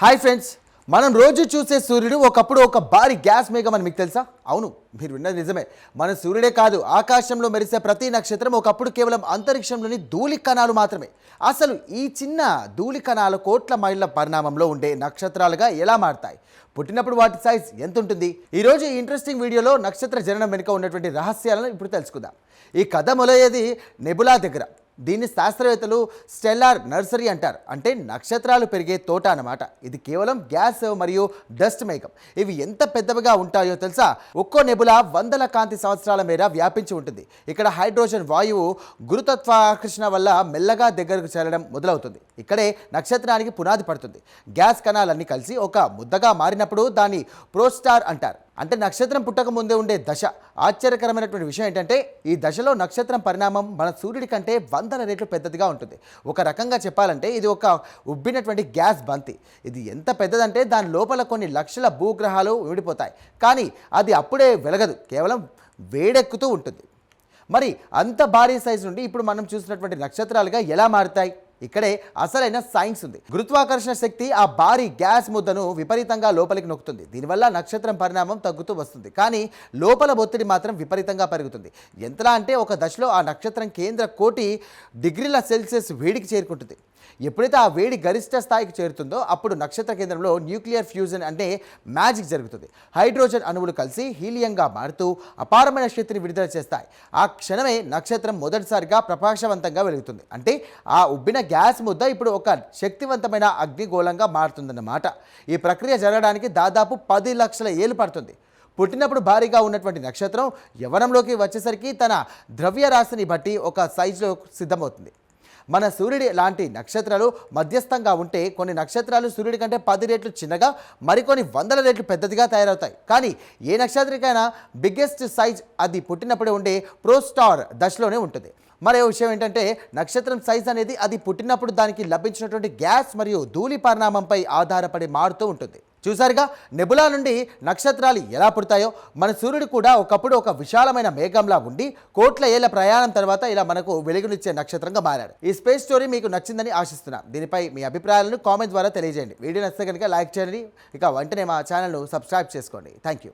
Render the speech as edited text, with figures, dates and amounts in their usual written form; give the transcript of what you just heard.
Hi friends, మనం రోజు చూసే సూర్యుడు ఒకప్పుడు ఒక భారీ గ్యాస్ మేఘం అని మీకు తెలుసా? అవును, మీరు విన్నది నిజమే. మన సూర్యుడే కాదు, ఆకాశంలో మెరిసే ప్రతి నక్షత్రం ఒకప్పుడు కేవలం అంతరిక్షంలోని ధూళి కణాలు మాత్రమే. అసలు ఈ చిన్న ధూళి కణాలు కోట్ల మైళ్ళ పరిణామంలో ఉండే నక్షత్రాలుగా ఎలా మారతాయి? పుట్టినప్పుడు వాటి సైజ్ ఎంత ఉంటుంది? ఈరోజు ఈ ఇంట్రెస్టింగ్ వీడియోలో నక్షత్ర జననం వెనుక ఉన్నటువంటి రహస్యాలను ఇప్పుడు తెలుసుకుందాం. ఈ కథ మొదలయ్యేది నెబులా దగ్గర. దీన్ని శాస్త్రవేత్తలు స్టెల్లార్ నర్సరీ అంటారు. అంటే నక్షత్రాలు పెరిగే తోట అన్నమాట. ఇది కేవలం గ్యాస్ మరియు డస్ట్ మేఘం. ఇవి ఎంత పెద్దవిగా ఉంటాయో తెలుసా? ఒక్కో నెబులా వందల కాంతి సంవత్సరాల మేర వ్యాపించి ఉంటుంది. ఇక్కడ హైడ్రోజన్ వాయువు గురుత్వాకర్షణ వల్ల మెల్లగా దగ్గరకు చేరడం మొదలవుతుంది. ఇక్కడే నక్షత్రానికి పునాది పడుతుంది. గ్యాస్ కణాలన్నీ కలిసి ఒక ముద్దగా మారినప్పుడు దాన్ని ప్రోస్టార్ అంటారు. అంటే నక్షత్రం పుట్టక ముందే ఉండే దశ. ఆశ్చర్యకరమైనటువంటి విషయం ఏంటంటే ఈ దశలో నక్షత్రం పరిణామం మన సూర్యుడి కంటే 100 రెట్లు పెద్దదిగా ఉంటుంది. ఒక రకంగా చెప్పాలంటే ఇది ఒక ఉబ్బినటువంటి గ్యాస్ బంతి. ఇది ఎంత పెద్దదంటే దాని లోపల కొన్ని లక్షల భూగ్రహాలు విడిపోతాయి. కానీ అది అప్పుడే వెలగదు, కేవలం వేడెక్కుతూ ఉంటుంది. మరి అంత భారీ సైజు నుండి ఇప్పుడు మనం చూసినటువంటి నక్షత్రాలుగా ఎలా మారుతాయి? ఇక్కడే అసలైన సైన్స్ ఉంది. గురుత్వాకర్షణ శక్తి ఆ భారీ గ్యాస్ ముద్దను విపరీతంగా లోపలికి నొక్కుతుంది. దీనివల్ల నక్షత్రం పరిణామం తగ్గుతూ వస్తుంది. కానీ లోపల ఒత్తిడి మాత్రం విపరీతంగా పెరుగుతుంది. ఎంతలా అంటే ఒక దశలో ఆ నక్షత్రం కేంద్ర 1,000°C వేడికి చేరుకుంటుంది. ఎప్పుడైతే ఆ వేడి గరిష్ట స్థాయికి చేరుతుందో అప్పుడు నక్షత్ర కేంద్రంలో న్యూక్లియర్ ఫ్యూజన్ అంటే మ్యాజిక్ జరుగుతుంది. హైడ్రోజన్ అణువులు కలిసి హీలియంగా మారుతూ అపారమైన శక్తిని విడుదల చేస్తాయి. ఆ క్షణమే నక్షత్రం మొదటిసారిగా ప్రకాశవంతంగా వెలుగుతుంది. అంటే ఆ ఉబ్బిన గ్యాస్ ముద్ద ఇప్పుడు ఒక శక్తివంతమైన అగ్నిగోళంగా మారుతుందన్నమాట. ఈ ప్రక్రియ జరగడానికి దాదాపు 10 లక్షల ఏళ్ళు పడుతుంది. పుట్టినప్పుడు భారీగా ఉన్నటువంటి నక్షత్రం యవ్వనంలోకి వచ్చేసరికి తన ద్రవ్యరాశిని బట్టి ఒక సైజులో సిద్ధమవుతుంది. మన సూర్యుడి లాంటి నక్షత్రాలు మధ్యస్థంగా ఉంటే కొన్ని నక్షత్రాలు సూర్యుడి కంటే 10 రెట్లు చిన్నగా, మరికొన్ని 100 రెట్లు పెద్దదిగా తయారవుతాయి. కానీ ఏ నక్షత్రికైనా బిగ్గెస్ట్ సైజ్ అది పుట్టినప్పుడే ఉండే ప్రోస్టార్ దశలోనే ఉంటుంది. మరో విషయం ఏంటంటే నక్షత్రం సైజ్ అనేది అది పుట్టినప్పుడు దానికి లభించినటువంటి గ్యాస్ మరియు ధూళి పరిణామంపై ఆధారపడి మారుతూ ఉంటుంది. చూసారుగా నెబులా నుండి నక్షత్రాలు ఎలా పుడతాయో. మన సూర్యుడు కూడా ఒకప్పుడు ఒక విశాలమైన మేఘంలా ఉండి కోట్ల ఏళ్ల ప్రయాణం తర్వాత ఇలా మనకు వెలుగునిచ్చే నక్షత్రంగా మారాడు. ఈ స్పేస్ స్టోరీ మీకు నచ్చిందని ఆశిస్తున్నాను. దీనిపై మీ అభిప్రాయాలను కామెంట్ ద్వారా తెలియజేయండి. వీడియో నచ్చితే కనుక లైక్ చేయండి. ఇక వెంటనే మా ఛానల్ను సబ్స్క్రైబ్ చేసుకోండి. Thank you.